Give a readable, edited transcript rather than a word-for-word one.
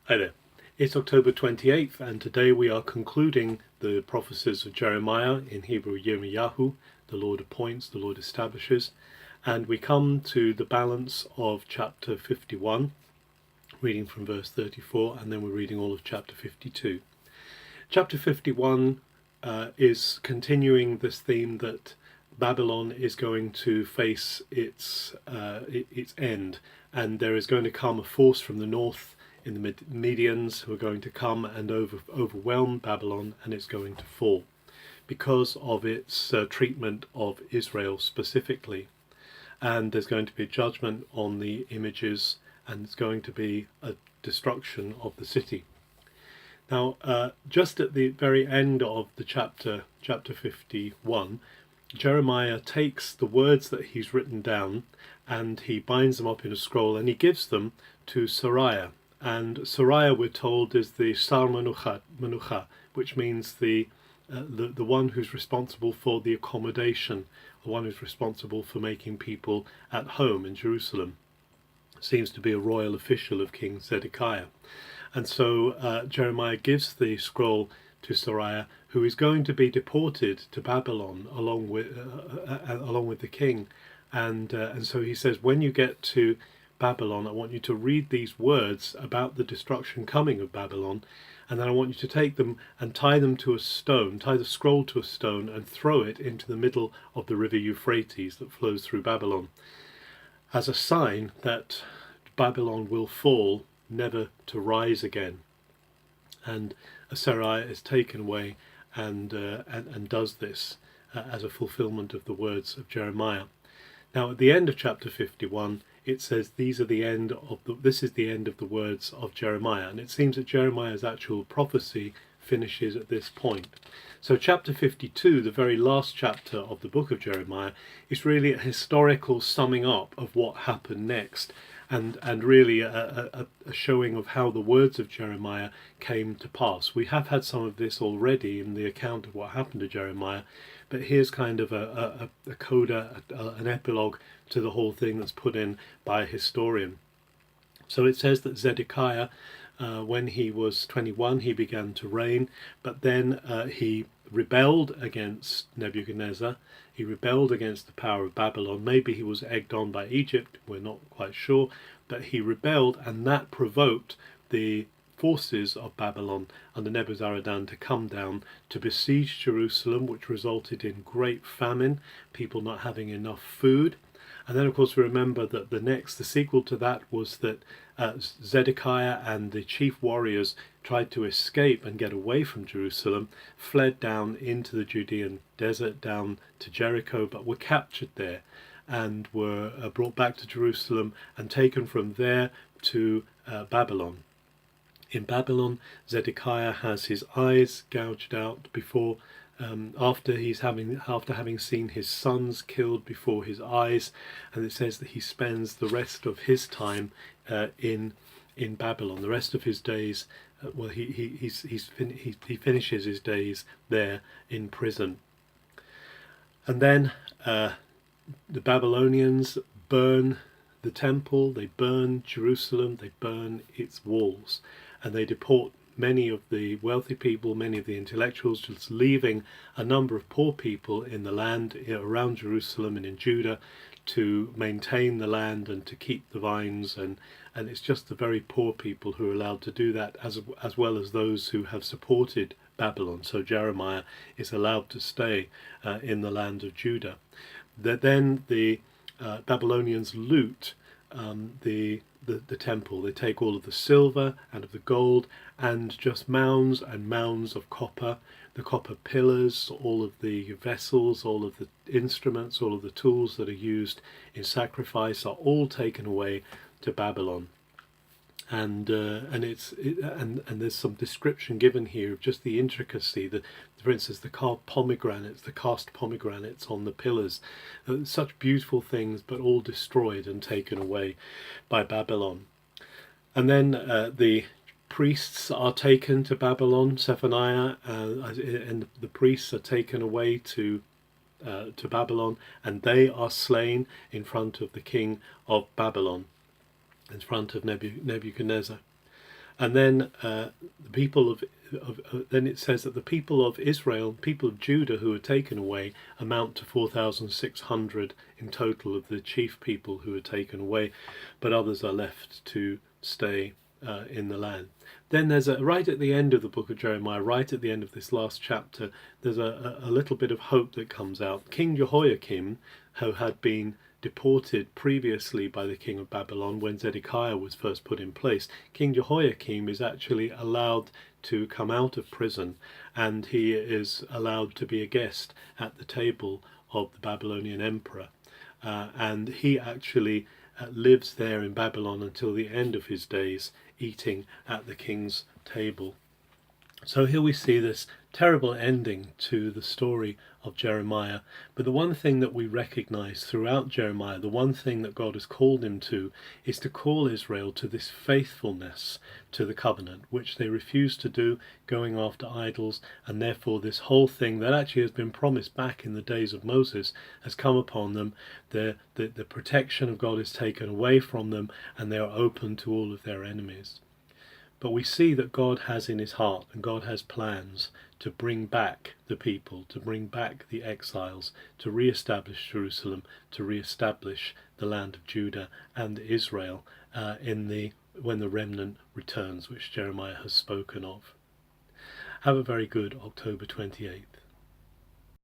Hi there. It's October 28th, and today we are concluding the prophecies of Jeremiah, in Hebrew Yirmiyahu. The Lord appoints, the Lord establishes. And we come to the balance of chapter 51, reading from verse 34, and then we're reading all of chapter 52. Chapter 51 is continuing this theme that Babylon is going to face its end, and there is going to come a force from the north in the Medians who are going to come and overwhelm Babylon, and it's going to fall because of its treatment of Israel specifically. And there's going to be a judgment on the images, and it's going to be a destruction of the city. Now, just at the very end of the chapter 51, Jeremiah takes the words that he's written down and he binds them up in a scroll and he gives them to Serayah. And Serayah, we're told, is the Sar Menucha, which means the one who's responsible for the accommodation, the one who's responsible for making people at home in Jerusalem. Seems to be a royal official of King Zedekiah. And so Jeremiah gives the scroll to Serayah, who is going to be deported to Babylon along with the king. And so he says, when you get to Babylon, I want you to read these words about the destruction coming of Babylon, and then I want you to take them and tie them to a stone, tie the scroll to a stone and throw it into the middle of the river Euphrates that flows through Babylon, as a sign that Babylon will fall, never to rise again. And Serayah is taken away and does this as a fulfillment of the words of Jeremiah. Now, at the end of chapter 51, it says this is the end of the words of Jeremiah, and it seems that Jeremiah's actual prophecy finishes at this point. So chapter 52, the very last chapter of the book of Jeremiah, is really a historical summing up of what happened next, and really a showing of how the words of Jeremiah came to pass. We have had some of this already in the account of what happened to Jeremiah, but here's kind of a coda, an epilogue to the whole thing that's put in by a historian. So it says that Zedekiah, when he was 21, he began to reign, but then he rebelled against Nebuchadnezzar. He rebelled against the power of Babylon. Maybe he was egged on by Egypt, we're not quite sure, but he rebelled, and that provoked the forces of Babylon under Nebuzaradan to come down to besiege Jerusalem, which resulted in great famine, people not having enough food. And then, of course, we remember that the sequel to that was that Zedekiah and the chief warriors tried to escape and get away from Jerusalem, fled down into the Judean desert, down to Jericho, but were captured there and were brought back to Jerusalem and taken from there to Babylon. In Babylon, Zedekiah has his eyes gouged out before after having seen his sons killed before his eyes, and it says that he spends the rest of his time in Babylon. The rest of his days, he finishes his days there in prison. And then the Babylonians burn the temple, they burn Jerusalem, they burn its walls, and they deport many of the wealthy people, many of the intellectuals, just leaving a number of poor people in the land around Jerusalem and in Judah to maintain the land and to keep the vines, and it's just the very poor people who are allowed to do that, as well as those who have supported Babylon. So Jeremiah is allowed to stay in the land of Judah. Then the Babylonians loot the temple. They take all of the silver and of the gold and just mounds and mounds of copper, the copper pillars, all of the vessels, all of the instruments, all of the tools that are used in sacrifice are all taken away to Babylon. And there's some description given here of just the intricacy, for instance, the cast pomegranates on the pillars, such beautiful things, but all destroyed and taken away by Babylon. And then the priests are taken to Babylon. Zephaniah and the priests are taken away to Babylon, and they are slain in front of the king of Babylon, in front of Nebuchadnezzar. And then the people then it says that the people of Israel, people of Judah who are taken away, amount to 4,600 in total of the chief people who are taken away, but others are left to stay in the land. Then there's right at the end of the book of Jeremiah, right at the end of this last chapter, there's a little bit of hope that comes out. King Jehoiakim, who had been deported previously by the king of Babylon when Zedekiah was first put in place, King Jehoiakim is actually allowed to come out of prison, and he is allowed to be a guest at the table of the Babylonian emperor. And he actually lives there in Babylon until the end of his days, eating at the king's table. So here we see this terrible ending to the story of Jeremiah. But the one thing that we recognize throughout Jeremiah, the one thing that God has called him to, is to call Israel to this faithfulness to the covenant, which they refuse to do, going after idols, and therefore this whole thing that actually has been promised back in the days of Moses has come upon them. The protection of God is taken away from them, and they are open to all of their enemies. But we see that God has in his heart, and God has plans to bring back the people, to bring back the exiles, to re-establish Jerusalem, to re-establish the land of Judah and Israel when the remnant returns, which Jeremiah has spoken of. Have a very good October 28th.